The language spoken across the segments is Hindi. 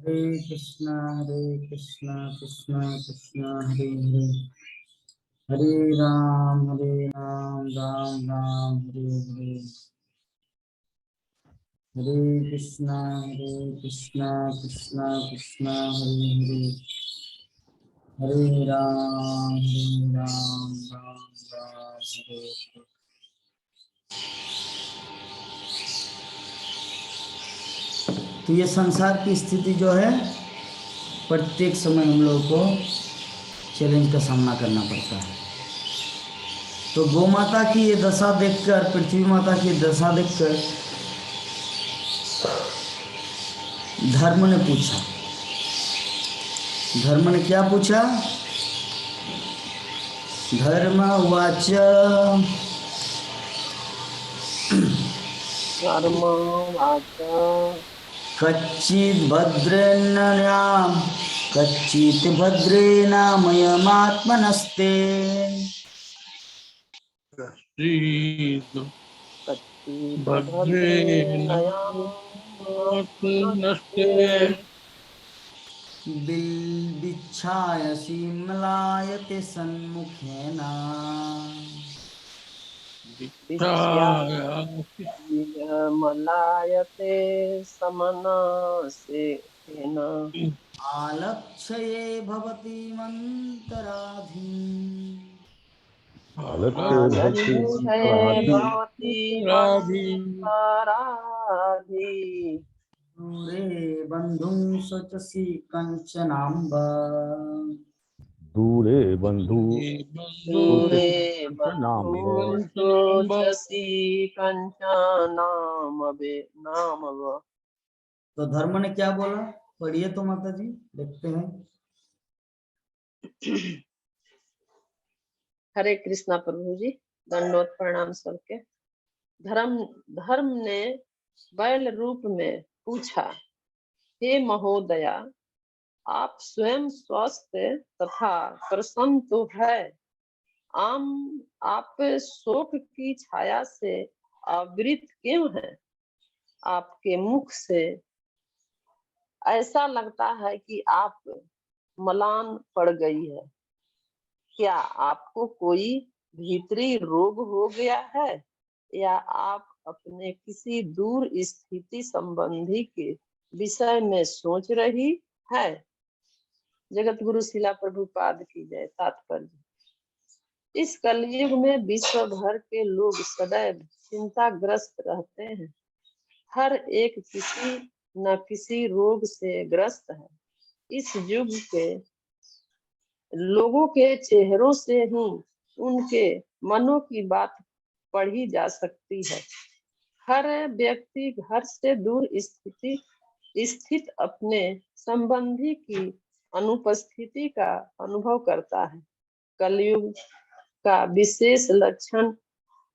कृष्णा कृष्णा कृष्णा हरे हरे, हरे राम राम राम हरे हरे। हरे कृष्णा कृष्णा कृष्णा हरे हरे, हरे राम राम राम हरे हरे। तो ये संसार की स्थिति जो है, प्रत्येक समय हम लोग को चैलेंज का सामना करना पड़ता है। तो गौ माता की ये दशा देखकर, पृथ्वी माता की दशा देखकर धर्म ने पूछा। धर्म ने क्या पूछा? धर्म वाच कच्चित् भद्रेणाम कच्चित् भद्रेणामयमात्मनस्ते भद्रेणात्मनस्ते बिल्बिच्छायसि मलायते सन्मुखेन मलायते समनासे आलक्ष्ये भवति मन्तराधीम् दूरे बन्धुं स्वचसि कंचनाम्ब दूरे बंधु नाम। तो धर्म ने क्या बोला? पढ़िए तो माता जी, देखते हैं। हरे कृष्णा प्रभु जी, दंडोत प्रणाम सबके। धर्म ने बैल रूप में पूछा, हे महोदया, आप स्वयं स्वस्थ तथा प्रसन्न तो है, आप शोक की छाया से आवृत क्यों हैं? आपके मुख से ऐसा लगता है कि आप मलान पड़ गई है। क्या आपको कोई भीतरी रोग हो गया है, या आप अपने किसी दूर स्थिति संबंधी के विषय में सोच रही है? जगत गुरु शिला प्रभुपाद की जय। तात्पर्य, इस कलयुग में विश्व भर के लोग सदैव चिंताग्रस्त रहते हैं। हर एक किसी न किसी रोग से ग्रस्त है। इस युग के लोगों के चेहरों से ही उनके मनों की बात पढ़ी जा सकती है। हर व्यक्ति घर से दूर स्थित अपने संबंधी की अनुपस्थिति का अनुभव करता है। कलयुग का विशेष लक्षण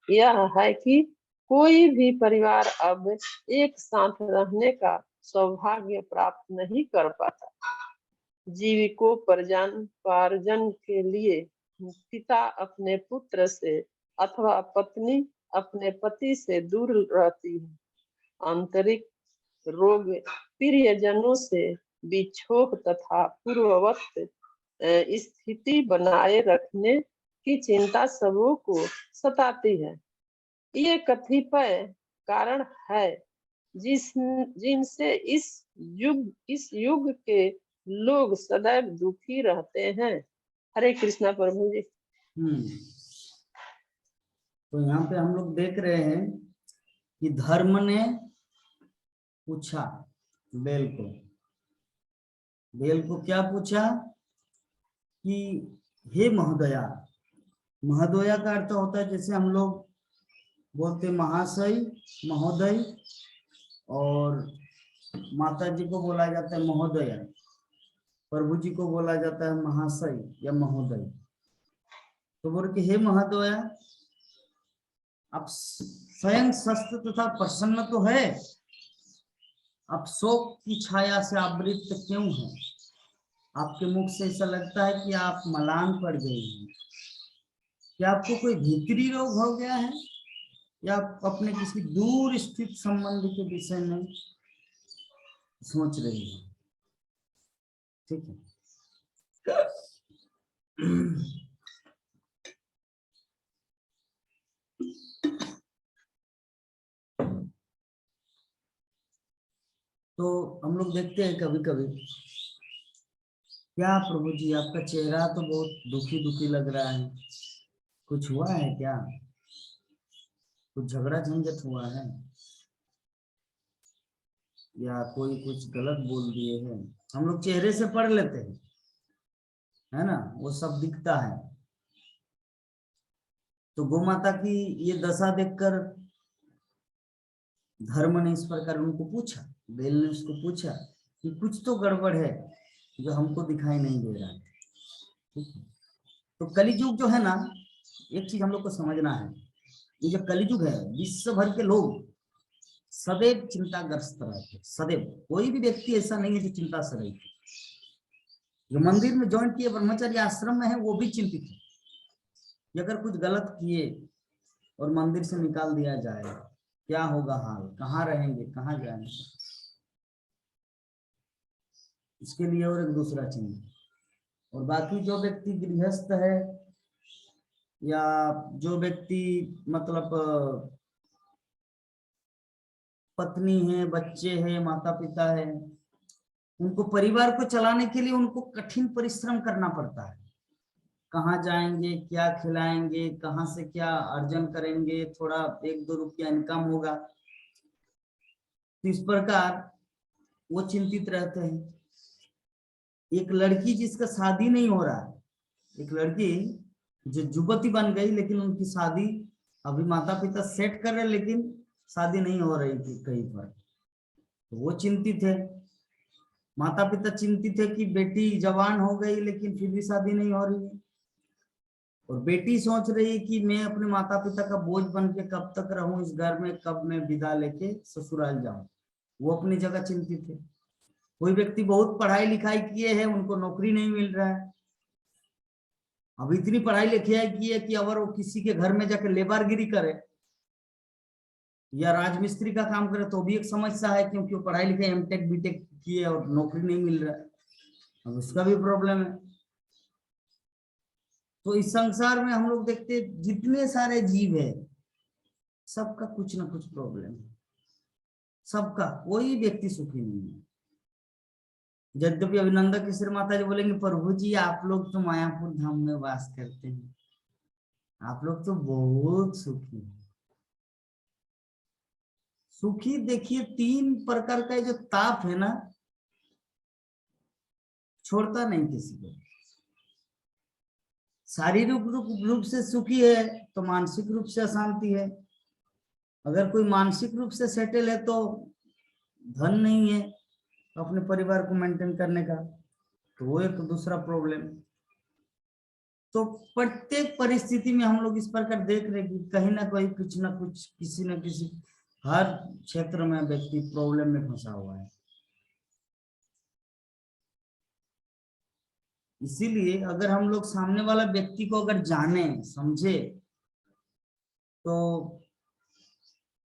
यह है कि कोई भी परिवार अब एक साथ रहने का सौभाग्य प्राप्त नहीं कर पाता। जीविकोपार्जन के लिए पिता अपने पुत्र से अथवा पत्नी अपने पति से दूर रहती है। आंतरिक रोग प्रियजनों से विक्षोभ तथा पूर्ववत स्थिति बनाए रखने की चिंता सबों को सताती है। ये कतिपय कारण है जिनसे इस युग के लोग सदैव दुखी रहते हैं। हरे कृष्णा प्रभु जी। तो यहाँ पे हम लोग देख रहे हैं कि धर्म ने पूछा बेल को क्या पूछा कि हे महोदया। महोदया का अर्थ होता है, जैसे हम लोग बोलते महाशय, महोदय, और माता जी को बोला जाता है महोदया, प्रभु जी को बोला जाता है महाशय या महोदय। तो बोल के हे महोदया, आप स्वयं स्वस्थ तथा प्रसन्न तो है, आप शोक की छाया से आवृत क्यों हैं? आपके मुख से ऐसा लगता है कि आप मलान पड़ गई हैं। क्या आपको कोई भीतरी रोग हो गया है, या आप अपने किसी दूर स्थित संबंध के विषय में सोच रही है? ठीक है। तो हम लोग देखते हैं कभी कभी, क्या प्रभु जी आपका चेहरा तो बहुत दुखी दुखी लग रहा है, कुछ हुआ है क्या, कुछ झगड़ा झंझट हुआ है, या कोई कुछ गलत बोल दिए हैं। हम लोग चेहरे से पढ़ लेते हैं, है ना, वो सब दिखता है। तो गौ माता की ये दशा देखकर धर्म ने इस प्रकार उनको पूछा, बेल ने उसको पूछा कि कुछ तो गड़बड़ है जो हमको दिखाई नहीं दे रहा है। ठीक है। तो कलियुग जो है ना, एक चीज हम लोग को समझना है, ये जो कलियुग है, विश्व भर के लोग सदैव चिंताग्रस्त रहते, सदैव। कोई भी व्यक्ति ऐसा नहीं है जो चिंता से रहे। जो मंदिर में ज्वाइन किए, ब्रह्मचर्य आश्रम में है, वो भी चिंतित है कि अगर कुछ गलत किए और मंदिर से निकाल दिया जाए, क्या होगा हाल, कहाँ रहेंगे, कहाँ जाएंगे, इसके लिए और एक दूसरा चिंता। और बाकी जो व्यक्ति गृहस्थ है, या जो व्यक्ति मतलब पत्नी है, बच्चे हैं, माता पिता है, उनको परिवार को चलाने के लिए उनको कठिन परिश्रम करना पड़ता है। कहाँ जाएंगे, क्या खिलाएंगे, कहाँ से क्या अर्जन करेंगे, थोड़ा 1-2 रुपया इनकम होगा, तो इस प्रकार वो चिंतित रहते हैं। एक लड़की जिसका शादी नहीं हो रहा है, एक लड़की जो युवती बन गई, लेकिन उनकी शादी अभी माता पिता सेट कर रहे, लेकिन शादी नहीं हो रही थी कहीं पर, तो वो चिंतित है। माता पिता चिंतित है कि बेटी जवान हो गई लेकिन फिर भी शादी नहीं हो रही है, और बेटी सोच रही है कि मैं अपने माता पिता का बोझ बन के कब तक रहूं इस घर में, कब मैं विदा लेके ससुराल जाऊं। वो अपनी जगह चिंतित है। कोई व्यक्ति बहुत पढ़ाई लिखाई किए हैं, उनको नौकरी नहीं मिल रहा है। अब इतनी पढ़ाई लिखाई की है कि अगर वो किसी के घर में जाकर लेबारगिरी करे या राजमिस्त्री का काम करे तो भी एक समस्या है, क्योंकि वो पढ़ाई लिखाई एमटेक बीटेक किए और नौकरी नहीं मिल रहा है, अब उसका भी प्रॉब्लम है। तो इस संसार में हम लोग देखते हैं जितने सारे जीव है, सबका कुछ ना कुछ प्रॉब्लम है, सबका, कोई व्यक्ति सुखी नहीं है। यद्यपि अभिनंदक किशोर माता जी बोलेंगे, प्रभु जी आप लोग तो मायापुर धाम में वास करते हैं, आप लोग तो बहुत सुखी हैं। सुखी देखिए, 3 प्रकार का जो ताप है ना, छोड़ता नहीं किसी को। शारीरिक रूप से सुखी है तो मानसिक रूप से अशांति है। अगर कोई मानसिक रूप से सेटल है तो धन नहीं है अपने परिवार को मेंटेन करने का, तो वो एक दूसरा प्रॉब्लम। तो प्रत्येक परिस्थिति में हम लोग इस प्रकार देख रहे कि कहीं ना कहीं कुछ ना कुछ, किसी न किसी, हर क्षेत्र में व्यक्ति प्रॉब्लम में फंसा हुआ है। इसीलिए अगर हम लोग सामने वाला व्यक्ति को अगर जाने समझे तो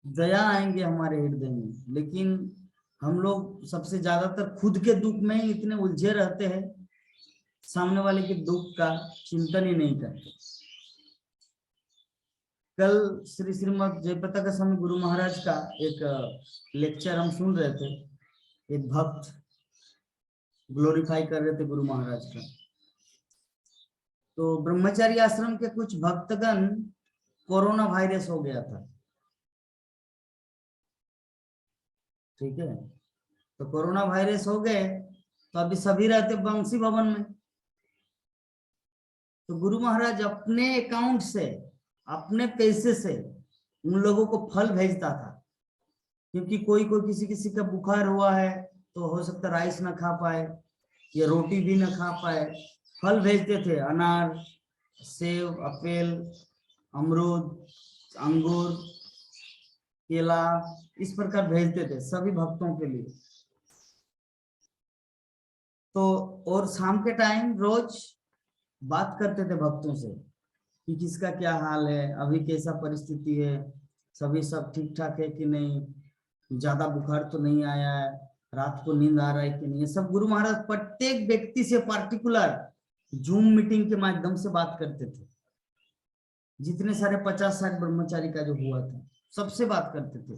दया आएंगे हमारे हृदय में, लेकिन हम लोग सबसे ज्यादातर खुद के दुख में ही इतने उलझे रहते हैं, सामने वाले के दुख का चिंतन ही नहीं करते। कल श्री श्रीमद जयपताका स्वामी गुरु महाराज का एक लेक्चर हम सुन रहे थे। एक भक्त ग्लोरीफाई कर रहे थे गुरु महाराज का। तो ब्रह्मचारी आश्रम के कुछ भक्तगण कोरोना वायरस हो गया था, ठीक है। तो कोरोना वायरस हो गए तो अभी सभी रहते बंसी भवन में। तो गुरु महाराज अपने अकाउंट से, अपने पैसे से उन लोगों को फल भेजता था, क्योंकि कोई कोई किसी किसी का बुखार हुआ है तो हो सकता राइस ना खा पाए या रोटी भी ना खा पाए, फल भेजते थे, अनार, सेब, अपेल, अमरूद, अंगूर, केला, इस प्रकार भेजते थे सभी भक्तों के लिए। तो और शाम के टाइम रोज बात करते थे भक्तों से कि किसका क्या हाल है, अभी कैसा परिस्थिति है, सभी सब ठीक ठाक है कि नहीं, ज्यादा बुखार तो नहीं आया है, रात को नींद आ रहा है कि नहीं, ये सब गुरु महाराज प्रत्येक व्यक्ति से पार्टिकुलर जूम मीटिंग के माध्यम से बात करते थे। जितने सारे 50-60 ब्रह्मचारी का जो हुआ था सबसे बात करते थे,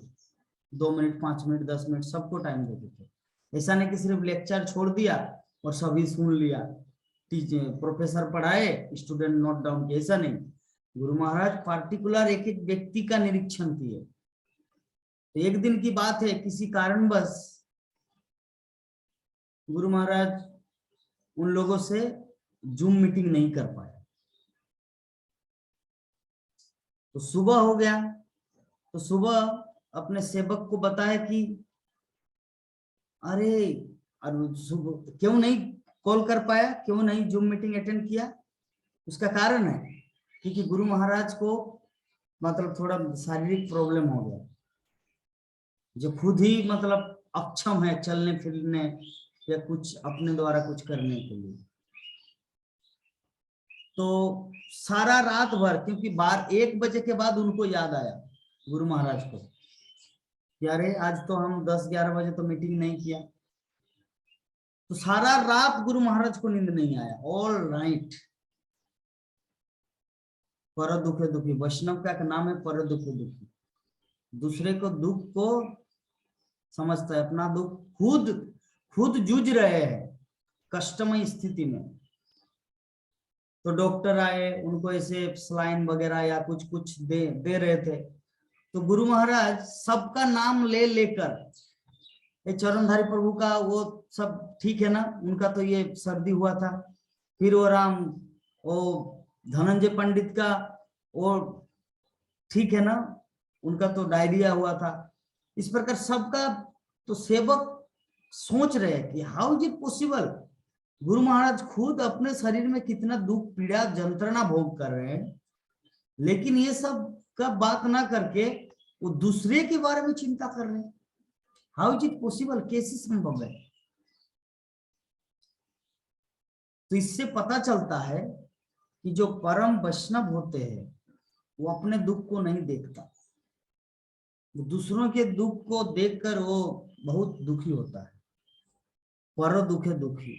2 मिनट 5 मिनट 10 मिनट सबको टाइम देते थे। ऐसा नहीं कि सिर्फ लेक्चर छोड़ दिया और सभी सुन लिया, टीचर प्रोफेसर पढ़ाए स्टूडेंट नोट डाउन किए, ऐसा नहीं। गुरु महाराज पार्टिकुलर एक एक व्यक्ति का निरीक्षण किए। तो एक दिन की बात है, किसी कारणवश गुरु महाराज उन लोगों से जूम मीटिंग नहीं कर पाए। तो सुबह हो गया, तो सुबह अपने सेवक को बताया कि अरे क्यों नहीं कॉल कर पाया, क्यों नहीं जूम मीटिंग अटेंड किया। उसका कारण है क्योंकि गुरु महाराज को मतलब थोड़ा शारीरिक प्रॉब्लम हो गया, जो खुद ही मतलब अक्षम है चलने फिरने या कुछ अपने द्वारा कुछ करने के लिए। तो सारा रात भर, क्योंकि 1 बजे के बाद उनको याद आया गुरु महाराज को कि अरे आज तो हम 10-11 बजे तो मीटिंग नहीं किया। तो सारा रात गुरु महाराज को नींद नहीं आया, ऑल नाइट। पर दुखे दुखी, वैष्णव का नाम है पर दुखे दुखी। दूसरे को दुख को समझता है, अपना दुख खुद जूझ रहे हैं कष्टमय स्थिति में। तो डॉक्टर आए, उनको ऐसे सलाइन वगैरह या कुछ दे रहे थे। तो गुरु महाराज सबका नाम ले लेकर, ये चरणधारी प्रभु का वो सब ठीक है ना, उनका तो ये सर्दी हुआ था, फिर वो धनंजय पंडित का वो ठीक है ना, उनका तो डायरिया हुआ था। इस प्रकार सबका तो सेवक सोच रहे हैं कि how is it possible, Guru Maharaj खुद अपने शरीर में कितना दुख पीड़ा जंत्रणा भोग कर रहे हैं, लेकिन ये सब का बात ना करके वो दूसरे के बारे में चिंता कर रहे हैं। हाउ इज इट पॉसिबल, कैसे संभव है। तो इससे पता चलता है कि जो परम वैष्णव होते हैं वो अपने दुख को नहीं देखता, दूसरों के दुख को देखकर वो बहुत दुखी होता है। पर दुखे दुखी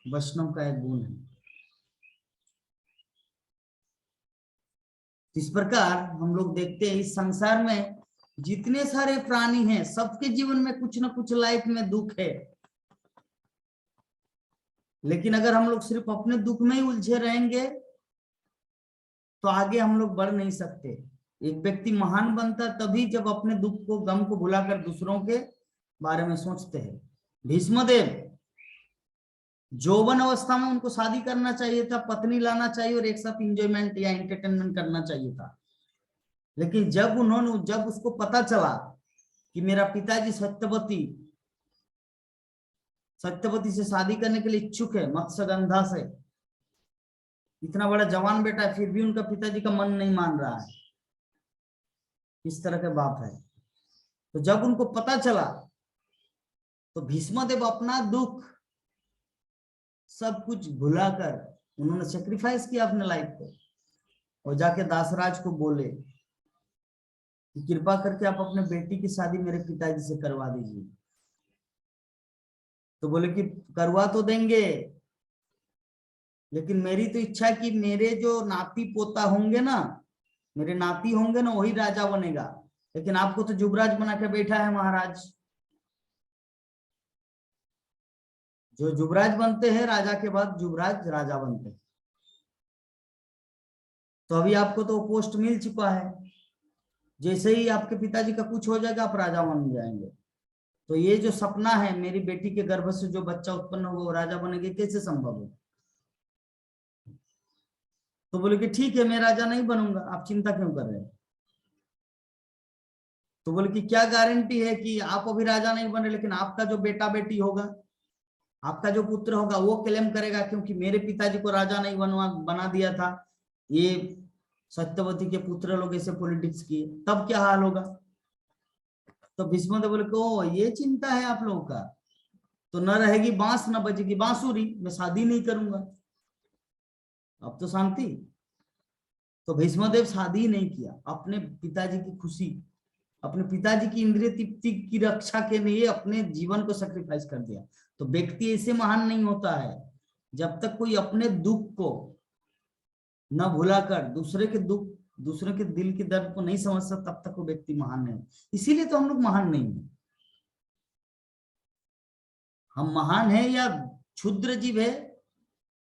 वैष्णव का एक गुण है। इस प्रकार हम लोग देखते हैं इस संसार में जितने सारे प्राणी हैं सबके जीवन में कुछ ना कुछ लाइफ में दुख है, लेकिन अगर हम लोग सिर्फ अपने दुख में ही उलझे रहेंगे तो आगे हम लोग बढ़ नहीं सकते। एक व्यक्ति महान बनता तभी जब अपने दुख को गम को भुलाकर दूसरों के बारे में सोचते हैं। भीष्मदेव जौवन अवस्था में उनको शादी करना चाहिए था, पत्नी लाना चाहिए और एक साथ एंजॉयमेंट या एंटरटेनमेंट करना चाहिए था, लेकिन जब उसको पता चला कि मेरा पिताजी सत्यवती से शादी करने के लिए इच्छुक है, मत्स्यगंधा से, इतना बड़ा जवान बेटा है, फिर भी उनका पिताजी का मन नहीं मान रहा है, इस तरह के बाप है। तो जब उनको पता चला तो भीष्मदेव अपना दुख सब कुछ भुलाकर उन्होंने सेक्रीफाइस किया अपने लाइफ को, और जाके दासराज को बोले कि कृपा करके आप अपने बेटी की शादी मेरे पिताजी से करवा दीजिए। तो बोले कि करवा तो देंगे, लेकिन मेरी तो इच्छा है कि मेरे जो नाती पोता होंगे ना, मेरे नाती होंगे ना, वही राजा बनेगा, लेकिन आपको तो युवराज बना के बैठा है महाराज। जो युवराज बनते हैं राजा के बाद युवराज राजा बनते हैं, तो अभी आपको तो पोस्ट मिल चुका है, जैसे ही आपके पिताजी का कुछ हो जाएगा आप राजा बन जाएंगे। तो ये जो सपना है मेरी बेटी के गर्भ से जो बच्चा उत्पन्न होगा वो राजा बनेंगे, कैसे संभव है। तो बोले कि ठीक है मैं राजा नहीं बनूंगा, आप चिंता क्यों कर रहे हैं। तो बोले कि क्या गारंटी है कि आप अभी राजा नहीं बने, लेकिन आपका जो बेटा बेटी होगा, आपका जो पुत्र होगा वो क्लेम करेगा क्योंकि मेरे पिताजी को राजा नहीं बना दिया था, ये सत्यवती के पुत्र लोग ऐसे पॉलिटिक्स किए, तब क्या हाल होगा। तो भीष्मदेव बोले को ये चिंता है आप लोगों का, तो न रहेगी बांस न बजेगी बांसुरी, मैं शादी नहीं करूंगा, अब तो शांति। तो भीष्मदेव शादी नहीं किया, अपने पिताजी की खुशी अपने पिताजी की इंद्रिय तृप्ति की रक्षा के लिए अपने जीवन को सेक्रीफाइस कर दिया। तो व्यक्ति ऐसे महान नहीं होता है जब तक कोई अपने दुख को न भुलाकर दूसरे के दुख, दूसरे के दिल के दर्द को नहीं समझ सकता, तब तक वो व्यक्ति महान नहीं। इसीलिए तो हम लोग महान नहीं है। हम महान है या क्षुद्र जीव है,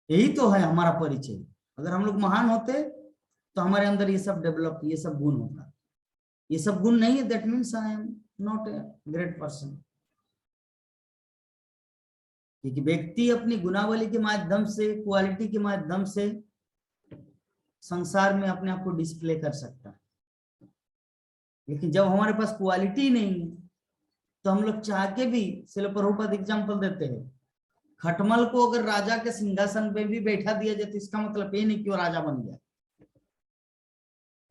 यही तो है हमारा परिचय। अगर हम लोग महान होते तो हमारे अंदर ये सब डेवलप, ये सब गुण होता। ये सब गुण नहीं है, that means I am not a great person. क्योंकि व्यक्ति अपनी गुणावली के माध्यम से, क्वालिटी के माध्यम से संसार में अपने आप को डिस्प्ले कर सकता है। लेकिन जब हमारे पास क्वालिटी नहीं है तो हम लोग चाह के भी, श्रील प्रभुपाद एग्जाम्पल देते हैं, खटमल को अगर राजा के सिंहासन पे भी बैठा दिया जाए तो इसका मतलब ये नहीं कि वो राजा बन गया।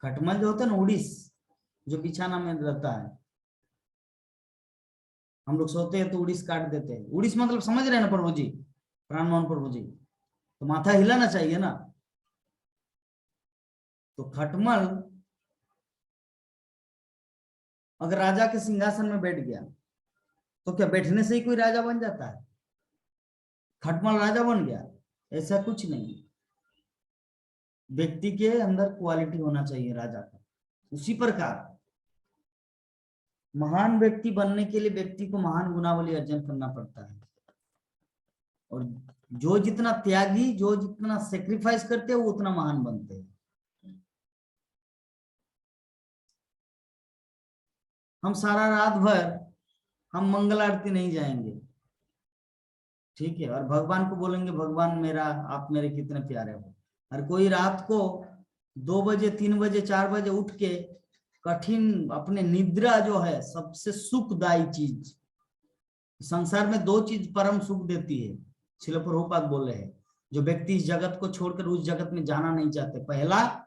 खटमल जो होता है ना, उड़ीस, जो बिछाना में रहता है, हम लोग सोते हैं तो उड़ीस काट देते हैं। उड़ीस मतलब समझ रहे हैं ना प्रभु जी, प्राण मोहन प्रभु जी, तो माथा हिलाना चाहिए ना। तो खटमल अगर राजा के सिंहासन में बैठ गया तो क्या बैठने से ही कोई राजा बन जाता है? खटमल राजा बन गया? ऐसा कुछ नहीं। व्यक्ति के अंदर क्वालिटी होना चाहिए राजा का। उसी प्रकार महान व्यक्ति बनने के लिए व्यक्ति को महान गुणावली अर्जन करना पड़ता है। और जो जितना त्यागी, जो जितना सेक्रीफाइस करते हैं, वो उतना महान बनते हैं। हम सारा रात भर हम मंगल आरती नहीं जाएंगे, ठीक है, और भगवान को बोलेंगे भगवान मेरा, आप मेरे कितने प्यारे हो। और कोई रात को 2 बजे, 3 बजे, 4 बजे उठ के कठिन अपने निद्रा जो है सबसे सुखदायी चीज, संसार में 2 चीज परम सुख देती है, श्रील प्रभुपाद बोल रहे हैं, जो व्यक्ति इस जगत को छोड़कर उस जगत में जाना नहीं चाहते। पहला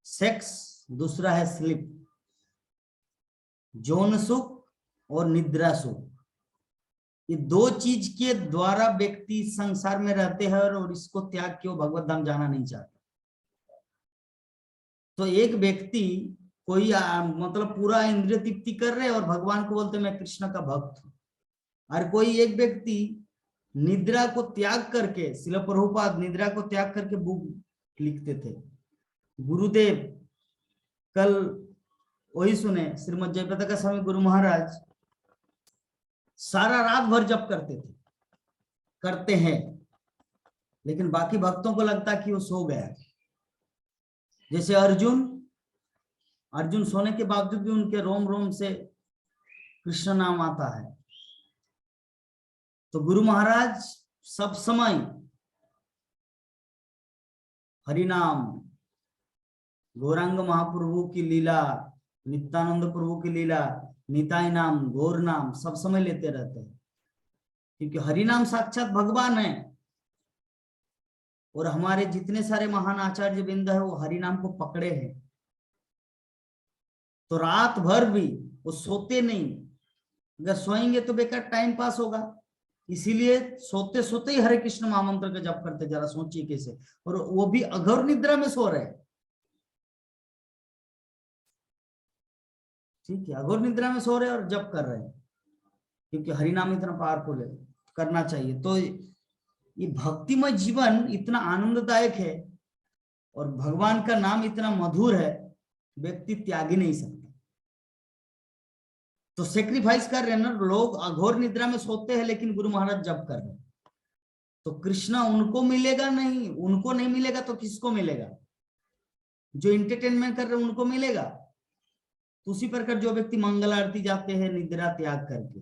सेक्स, दूसरा है स्लीप, यौन सुख और निद्रा सुख। ये 2 चीज के द्वारा व्यक्ति संसार में रहते हैं और इसको त्याग के वो भगवत धाम जाना नहीं चाहता। तो एक व्यक्ति कोई मतलब पूरा इंद्रिय तृप्ति कर रहे और भगवान को बोलते मैं कृष्ण का भक्त हूं, और कोई एक व्यक्ति निद्रा को त्याग करके, श्रील प्रभुपाद निद्रा को त्याग करके बुक लिखते थे। गुरुदेव कल वही सुने, श्रीमद जयप्रकाश स्वामी गुरु महाराज सारा रात भर जप करते थे, करते हैं, लेकिन बाकी भक्तों को लगता कि वो सो गया। जैसे अर्जुन सोने के बावजूद भी उनके रोम रोम से कृष्ण नाम आता है। तो गुरु महाराज सब समय हरिनाम, गौरांग महाप्रभु की लीला, नित्यानंद प्रभु की लीला, निताई नाम, गौर नाम सब समय लेते रहते हैं, क्योंकि हरि नाम साक्षात भगवान है। और हमारे जितने सारे महान आचार्य बिंद है वो हरि नाम को पकड़े हैं। तो रात भर भी वो सोते नहीं, अगर सोएंगे तो बेकार टाइम पास होगा, इसीलिए सोते सोते ही हरे कृष्ण महामंत्र का जप करते। जरा सोचिए कैसे, और वो भी अघोर निद्रा में सो रहे, ठीक है, अघोर निद्रा में सो रहे और जप कर रहे हैं, क्योंकि हरिनाम इतना पावरफुल है, करना चाहिए। तो ये भक्तिमय जीवन इतना आनंददायक है और भगवान का नाम इतना मधुर है, व्यक्ति त्याग ही नहीं सकता। तो सेक्रीफाइस कर रहे हैं ना लोग, अघोर निद्रा में सोते हैं लेकिन गुरु महाराज जप कर रहे हैं। तो कृष्ण उनको मिलेगा नहीं, उनको नहीं मिलेगा तो किसको मिलेगा? जो एंटरटेनमेंट कर रहे हैं उनको मिलेगा। तो उसी प्रकार जो व्यक्ति मंगल आरती जाते हैं निद्रा त्याग करके,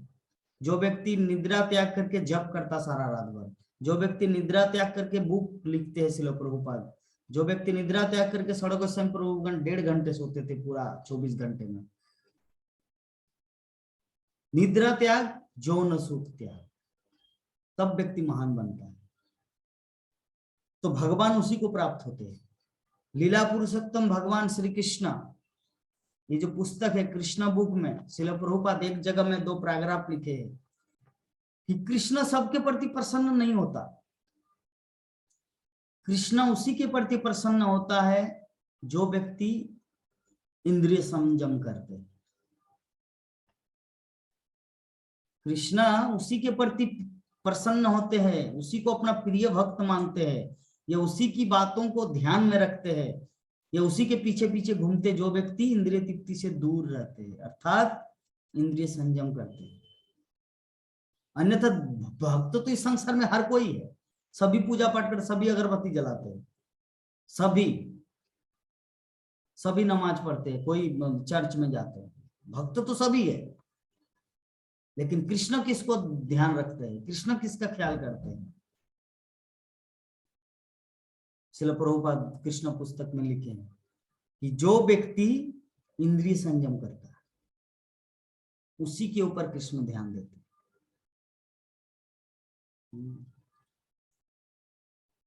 जो व्यक्ति निद्रा त्याग करके जप करता सारा रात भर, जो व्यक्ति निद्रा त्याग करके बुक लिखते हैं श्रील प्रभुपाद, जो व्यक्ति निद्रा त्याग करके सड़क स्वयं प्रभुगण 1.5 घंटे सोते थे पूरा 24 घंटे में, निद्रा त्याग, यौन सुख त्याग, तब व्यक्ति महान बनता है। तो भगवान उसी को प्राप्त होते हैं। लीला पुरुषोत्तम भगवान श्री कृष्ण, ये जो पुस्तक है कृष्ण बुक में, श्रील प्रभुपाद एक जगह में 2 पैराग्राफ लिखे हैं कि कृष्ण सबके प्रति प्रसन्न नहीं होता। कृष्ण उसी के प्रति प्रसन्न होता है जो व्यक्ति इंद्रिय संयम करते हैं। कृष्णा उसी के प्रति प्रसन्न होते हैं, उसी को अपना प्रिय भक्त मानते हैं, या उसी की बातों को ध्यान में रखते हैं, या उसी के पीछे पीछे घूमते जो व्यक्ति इंद्रिय तृप्ति से दूर रहते हैं, अर्थात इंद्रिय संयम करते हैं। अन्यथा भक्त तो इस संसार में हर कोई है, सभी पूजा पाठ कर, सभी अगरबत्ती जलाते हैं, सभी नमाज पढ़ते हैं, कोई चर्च में जाते हैं, भक्त तो सभी है। लेकिन कृष्ण किसको ध्यान रखते हैं, कृष्ण किसका ख्याल करते हैं? श्रील प्रभुपाद कृष्ण पुस्तक में लिखे हैं कि जो व्यक्ति इंद्रिय संयम करता है उसी के ऊपर कृष्ण ध्यान देते हैं,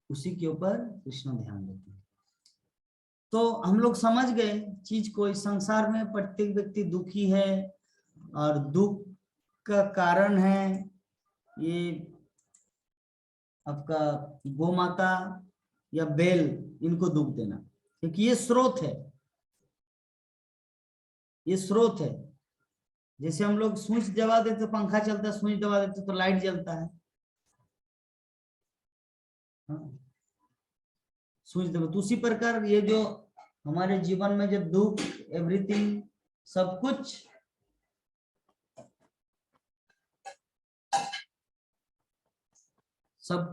उसी के ऊपर कृष्ण ध्यान देते हैं। तो हम लोग समझ गए चीज को, इस संसार में प्रत्येक व्यक्ति दुखी है, और दुख का कारण है ये आपका गौ माता या बैल, इनको दुख देना, क्योंकि ये स्रोत है, ये स्रोत है। जैसे हम लोग स्विच दबा देते तो पंखा चलता है, स्विच दबा देते तो लाइट जलता है, स्विच दबा। तो उसी प्रकार ये जो हमारे जीवन में जो दुख, एवरीथिंग, सब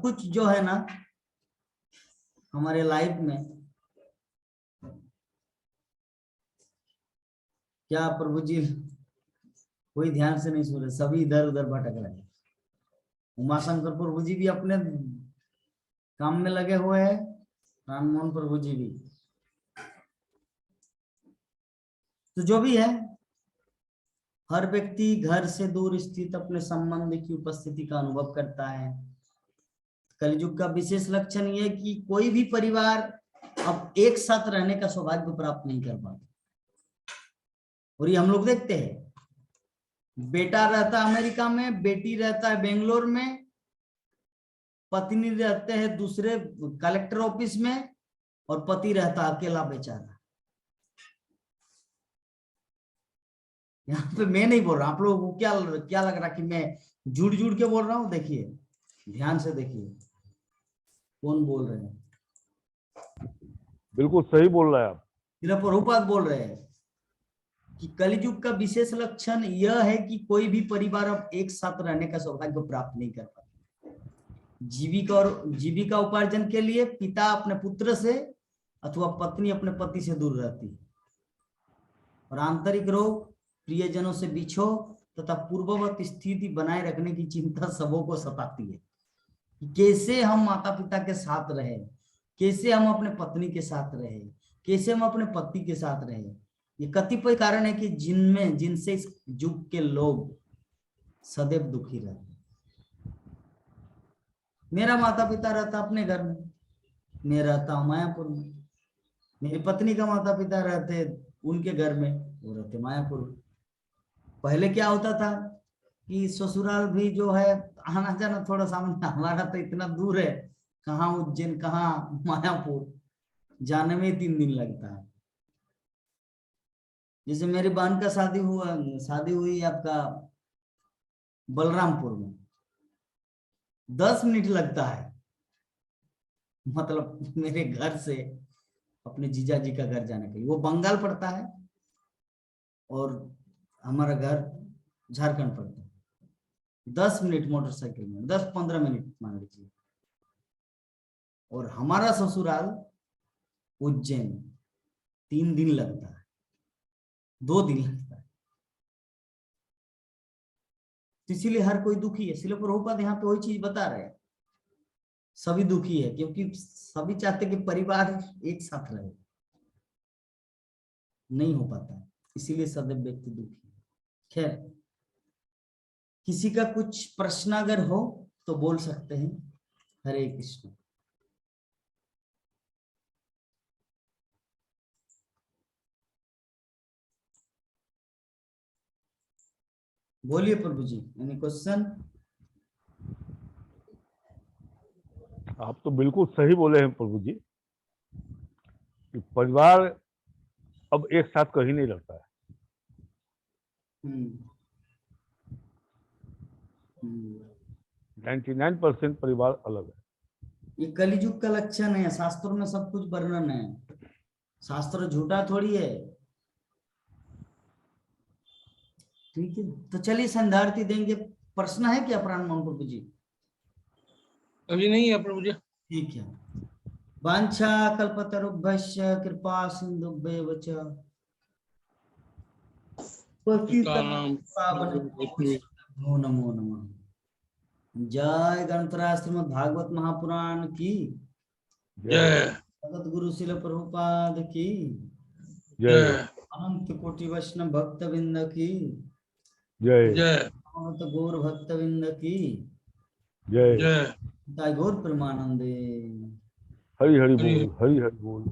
कुछ जो है ना हमारे लाइफ में, क्या प्रभु जी कोई ध्यान से नहीं सुन रहे, सभी इधर उधर भटक रहे हैं। उमाशंकर प्रभु जी भी अपने काम में लगे हुए हैं, राममोहन प्रभु जी भी। तो जो भी है, हर व्यक्ति घर से दूर स्थित अपने संबंध की उपस्थिति का अनुभव करता है। कलयुग का विशेष लक्षण यह है कि कोई भी परिवार अब एक साथ रहने का सौभाग्य प्राप्त नहीं कर पाता। और ये हम लोग देखते हैं, बेटा रहता है अमेरिका में, बेटी रहता है बेंगलोर में, पत्नी रहते हैं दूसरे कलेक्टर ऑफिस में, और पति रहता अकेला बेचारा। यहाँ पे मैं नहीं बोल रहा, आप लोगों को क्या लग रहा कि मैं झूठ झूठ के बोल रहा हूँ? देखिए, ध्यान से देखिए कौन बोल रहे हैं। बिल्कुल सही बोल रहे हैं आप। प्रभुपाद बोल रहे हैं कि कलयुग का विशेष लक्षण यह है कि कोई भी परिवार अब एक साथ रहने का सौभाग्य प्राप्त नहीं कर पाता। जीविका उपार्जन के लिए पिता अपने पुत्र से अथवा पत्नी अपने पति से दूर रहती है, और आंतरिक रोग, प्रियजनों से बिछोह तथा पूर्ववत स्थिति बनाए रखने की चिंता सबों को सताती है। कैसे हम माता पिता के साथ रहे, कैसे हम अपने पत्नी के साथ रहे, कैसे हम अपने पति के साथ रहे। ये कतिपय कारण है कि जिनसे इस युग के लोग सदैव दुखी रहते। मेरा माता पिता रहता अपने घर में, मैं रहता हूं मायापुर में, मेरी पत्नी का माता पिता रहते उनके घर में, वो रहते मायापुर में। पहले क्या होता था कि ससुराल भी जो है आना जाना थोड़ा सामने, हमारा तो इतना दूर है, कहाँ उज्जैन कहाँ मायापुर, जाने में 3 दिन लगता है। जैसे मेरी बहन का शादी हुई आपका बलरामपुर में, 10 मिनट लगता है, मतलब मेरे घर से अपने जीजा जी का घर जाने के लिए। वो बंगाल पड़ता है और हमारा घर झारखंड पड़ता है। 10 मिनट मोटरसाइकिल में, 10-15 मिनट मान लीजिए। और हमारा ससुराल उज्जैन 3 दिन लगता है, 2 दिन लगता है। इसीलिए हर कोई दुखी है। इसलिए प्रभुपाद यहाँ पे वही चीज बता रहे हैं, सभी दुखी है, क्योंकि सभी चाहते कि परिवार एक साथ रहे, नहीं हो पाता, इसीलिए सदैव व्यक्ति दुखी है। खैर, किसी का कुछ प्रश्न अगर हो तो बोल सकते हैं। हरे कृष्ण। बोलिए प्रभु जी, एनी क्वेश्चन? आप तो बिल्कुल सही बोले हैं प्रभु जी कि परिवार अब एक साथ कहीं नहीं रहता है। हम्म, हम्म। 99% परिवार अलग है। ये कलिजुग का लक्षण है, शास्त्रों में सब कुछ वर्णन है, शास्त्र झूठा थोड़ी है। ठीक है, तो चलिए संध्यार्थी देंगे। प्रश्न है क्या प्राण मोहन प्रभु जी? अभी नहीं है प्रभु जी। ठीक है। वांछा कल्पतरुभ्यश्च कृपा सिंधुभ्येव च सीताराम पावन नमो नमो नमः। जय ग्रंथराज श्रीमद् भागवत महापुराण की, जय भगत गुरु शिल प्रभुपाद की, जय जय अनंत कोटि वैष्णव भक्त बिंद की, जय जय अनंत गौर भक्त बिंद की, जय। जय ताई गौर प्रेमानंदे। हरि हरि हरि बोल, हरि हरि बोल।